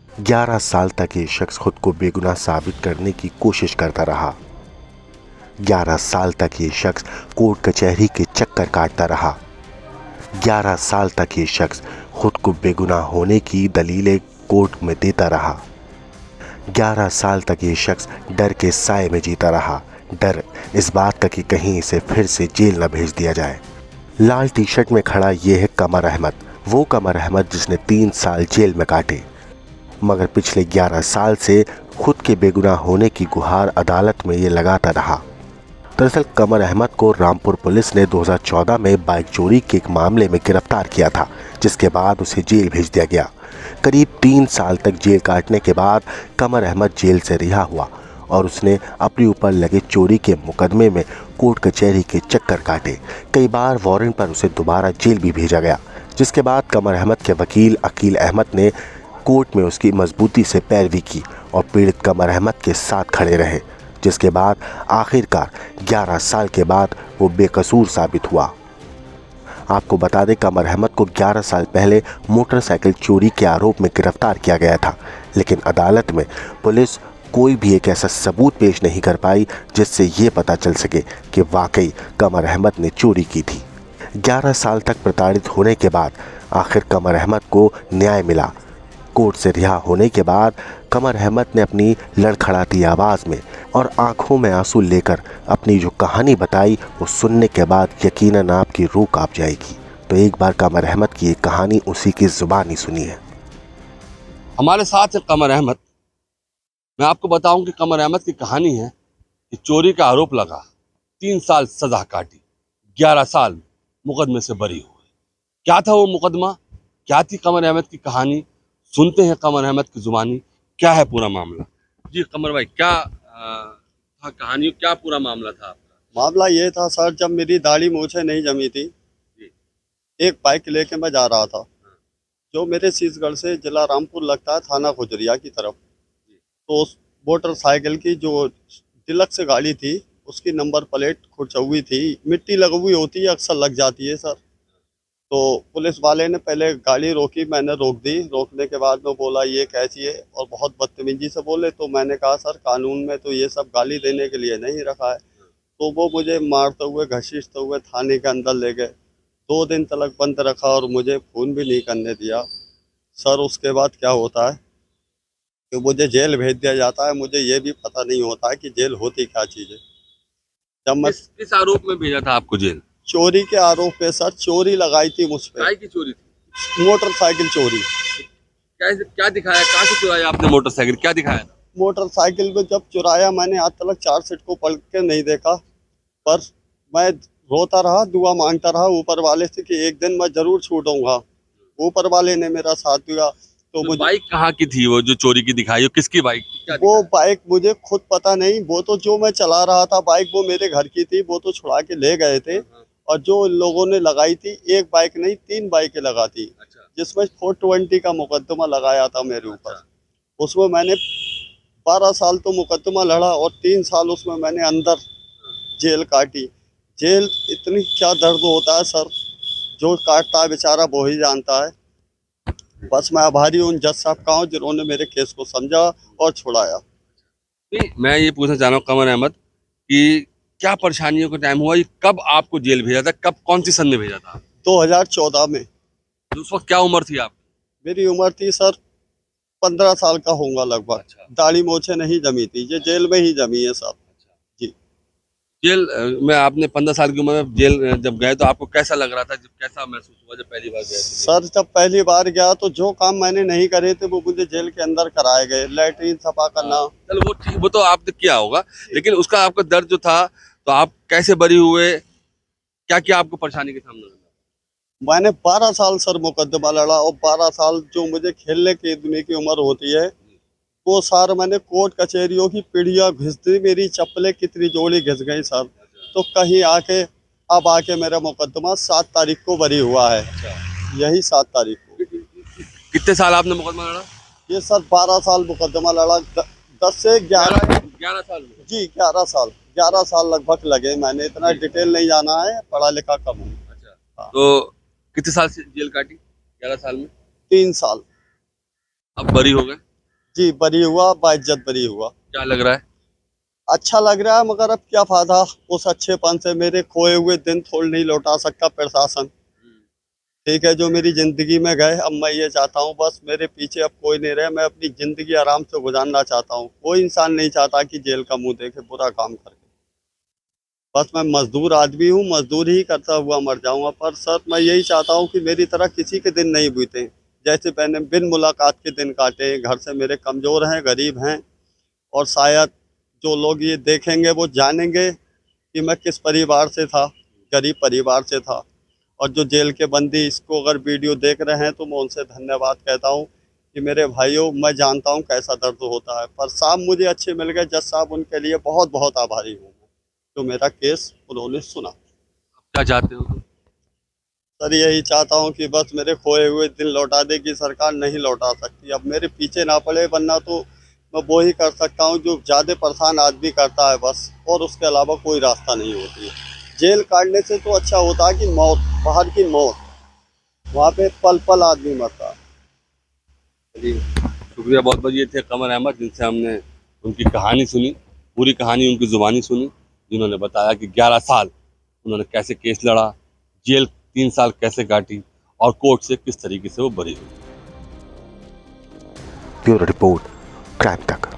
11 साल तक ये शख्स खुद को बेगुनाह साबित करने की कोशिश करता रहा। 11 साल तक ये शख्स कोर्ट कचहरी के चक्कर काटता रहा। 11 साल तक ये शख्स खुद को बेगुनाह होने की दलीलें कोर्ट में देता रहा। 11 साल तक ये शख्स डर के साए में जीता रहा, डर इस बात का कि कहीं इसे फिर से जेल न भेज दिया जाए। लाल टी शर्ट में खड़ा ये है कमर अहमद, वो कमर अहमद जिसने 3 साल जेल में काटे, मगर पिछले 11 साल से खुद के बेगुनाह होने की गुहार अदालत में ये लगाता रहा। दरअसल कमर अहमद को रामपुर पुलिस ने 2014 में बाइक चोरी के एक मामले में गिरफ्तार किया था, जिसके बाद उसे जेल भेज दिया गया। करीब 3 साल तक जेल काटने के बाद कमर अहमद जेल से रिहा हुआ और उसने अपने ऊपर लगे चोरी के मुकदमे में कोर्ट कचहरी के चक्कर काटे। कई बार वारंट पर उसे दोबारा जेल भी भेजा गया, जिसके बाद कमर अहमद के वकील अकील अहमद ने कोर्ट में उसकी मजबूती से पैरवी की और पीड़ित कमर अहमद के साथ खड़े रहे, जिसके बाद आखिरकार 11 साल के बाद वो बेकसूर साबित हुआ। आपको बता दें, कमर अहमद को 11 साल पहले मोटरसाइकिल चोरी के आरोप में गिरफ्तार किया गया था, लेकिन अदालत में पुलिस कोई भी एक ऐसा सबूत पेश नहीं कर पाई जिससे ये पता चल सके कि वाकई कमर अहमद ने चोरी की थी। 11 साल तक प्रताड़ित होने के बाद आखिर कमर अहमद को न्याय मिला। कोर्ट से रिहा होने के बाद कमर अहमद ने अपनी लड़खड़ाती आवाज़ में और आंखों में आंसू लेकर अपनी जो कहानी बताई, वो सुनने के बाद यकीनन आपकी रूह कांप जाएगी। तो एक बार कमर अहमद की ये कहानी उसी की ज़ुबानी सुनिए। हमारे साथ है कमर अहमद। मैं आपको बताऊं कि कमर अहमद की कहानी है कि चोरी का आरोप लगा, 3 साल सजा काटी, 11 साल मुकदमे से बरी हुए। क्या था वो मुकदमा, क्या थी कमर अहमद की कहानी, सुनते हैं कमर अहमद की जुबानी, क्या है पूरा मामला। जी कमर भाई, क्या था कहानी, क्या पूरा मामला था आपका? मामला ये था सर, जब मेरी दाढ़ी मूछें नहीं जमी थी, जी। एक बाइक लेके मैं जा रहा था जो मेरे शीशगढ़ से जिला रामपुर लगता है, थाना खुजरिया की तरफ। तो उस मोटरसाइकिल की जो डिलक्स गाड़ी थी, उसकी नंबर प्लेट खुरचौई थी, मिट्टी लगी हुई होती है, अक्सर लग जाती है सर। तो पुलिस वाले ने पहले गाड़ी रोकी, मैंने रोक दी। रोकने के बाद में बोला ये कैसी है, और बहुत बदतमीजी से बोले। तो मैंने कहा सर, कानून में तो ये सब गाली देने के लिए नहीं रखा है। तो वो मुझे मारते हुए घसीटते हुए थाने के अंदर ले गए। 2 दिन तक बंद रखा और मुझे फ़ोन भी नहीं करने दिया सर। उसके बाद क्या होता है कि मुझे जेल भेज दिया जाता है। मुझे ये भी पता नहीं होता है कि जेल होती क्या चीज़ है। जब मैं किस आरोप में भेजा था आपको जेल? चोरी के आरोप पे सर, चोरी लगाई थी मुझ पे, काय की चोरी थी? मोटरसाइकिल चोरी। क्या दिखाया, कहाँ से चुराया आपने मोटरसाइकिल, क्या दिखाया था? मोटरसाइकिल को जब चुराया, मैंने आज तक 4 सीट को पलट के नहीं देखा, पर मैं रोता रहा, दुआ मांगता रहा ऊपर वाले से कि एक दिन मैं जरूर छूटूंगा। ऊपर वाले ने मेरा साथ दिया। तो मुझे बाइक कहाँ की थी वो जो चोरी की दिखाई, वो किसकी बाइक थी, क्या वो दिखाया? बाइक मुझे खुद पता नहीं, वो तो जो मैं चला रहा था बाइक, वो मेरे घर की थी, वो तो छुड़ा के ले गए थे। और जो लोगों ने लगाई थी, एक बाइक नहीं 3 बाइकें लगा थी, अच्छा। जिसमें 420 का मुकदमा लगाया था मेरे ऊपर। अच्छा। उसमें मैंने 12 साल तो मुकदमा लड़ा और 3 साल उसमें मैंने अंदर जेल काटी। जेल इतनी क्या दर्द होता है सर, जो काटता है बेचारा वो ही जानता है। बस मैं आभारी हूँ उन जज साहब का हूँ जिन्होंने मेरे केस को समझा और छुड़ाया। नहीं, मैं ये पूछना चाह रहा हूँ कमर अहमद कि क्या परेशानियों का टाइम हुआ, ये कब आपको जेल भेजा था, कब कौन सी सन में भेजा था? 2014 में। तो उस वक्त क्या उम्र थी आपकी? मेरी उम्र थी सर 15 साल का होऊंगा लगभग। अच्छा। दाढ़ी मोछे नहीं जमी थी, ये जेल में ही जमी है साहब। जी। जेल में आपने 15 साल की उम्र में जेल जब गए तो आपको कैसा लग रहा था, जब कैसा महसूस हुआ जब पहली बार गए थे? सर जब पहली बार गया तो जो काम मैंने नहीं करे थे वो मुझे जेल के अंदर कराए गए। लैट्रीन सफा करना। चलो वो ठीक, वो तो आपने किया होगा, लेकिन उसका आपका दर्द जो था, तो आप कैसे बरी हुए, क्या क्या आपको परेशानी के सामने लगा? मैंने 12 साल सर मुकदमा लड़ा, और 12 साल जो मुझे खेलने की दुनिया की उम्र होती है, वो सार मैंने कोर्ट कचहरियों की पीढ़ियाँ घिस दी, मेरी चप्पलें कितनी जोड़ी घिस गई सर। तो कहीं आके अब आके मेरा मुकदमा 7 तारीख को बरी हुआ है। यही 7 तारीख को। कितने साल आपने मुकदमा लड़ा? ये सर 12 साल मुकदमा लड़ा। 10 से 11। 11 साल में? जी 11 साल लगभग लगे। मैंने इतना डिटेल नहीं जाना है, पढ़ा लिखा कम हूँ। अच्छा। हाँ। तो कितने साल से जेल काटी 11 साल में? 3 साल। अब बरी हो गए? जी बरी हुआ, बाइज्जत बरी हुआ। क्या लग रहा है? अच्छा लग रहा है, मगर अब क्या फायदा, उस अच्छेपन से मेरे खोए हुए दिन थोड़ी नहीं लौटा सकता प्रशासन। ठीक है, जो मेरी जिंदगी में गए, अब मैं ये चाहता हूँ बस मेरे पीछे अब कोई नहीं रहे, मैं अपनी जिंदगी आराम से गुजारना चाहता हूँ। कोई इंसान नहीं चाहता कि जेल का मुंह देखे बुरा काम करके। बस मैं मजदूर आदमी हूँ, मजदूर ही करता हुआ मर जाऊंगा, पर सर मैं यही चाहता हूँ कि मेरी तरह किसी के दिन नहीं बीते। जैसे मैंने बिन मुलाकात के दिन काटे, घर से मेरे कमज़ोर हैं, गरीब हैं, और शायद जो लोग ये देखेंगे वो जानेंगे कि मैं किस परिवार से था, गरीब परिवार से था। और जो जेल के बंदी इसको अगर वीडियो देख रहे हैं तो मैं उनसे धन्यवाद कहता हूँ कि मेरे भाइयों, मैं जानता हूँ कैसा दर्द होता है, पर साहब मुझे अच्छे मिल गए, जज साहब, उनके लिए बहुत बहुत आभारी हूँ मैं, जो मेरा केस उन्होंने सुना। क्या चाहते हो? सर यही चाहता हूँ कि बस मेरे खोए हुए दिन लौटा देगी सरकार, नहीं लौटा सकती। अब मेरे पीछे ना पड़े, वरना तो मैं वो ही कर सकता हूँ जो ज़्यादा परेशान आदमी करता है बस, और उसके अलावा कोई रास्ता नहीं होती है। जेल काटने से तो अच्छा होता है कि मौत, बाहर की मौत, वहाँ पे पल पल आदमी मरता है। चलिए, शुक्रिया बहुत बहुत। ये थे कमर अहमद, जिनसे हमने उनकी कहानी सुनी, पूरी कहानी उनकी ज़ुबानी सुनी, जिन्होंने बताया कि 11 साल उन्होंने कैसे केस लड़ा, जेल 3 साल कैसे काटी, और कोर्ट से किस तरीके से वो बरी हुई। ब्यूरो रिपोर्ट, क्राइम तक।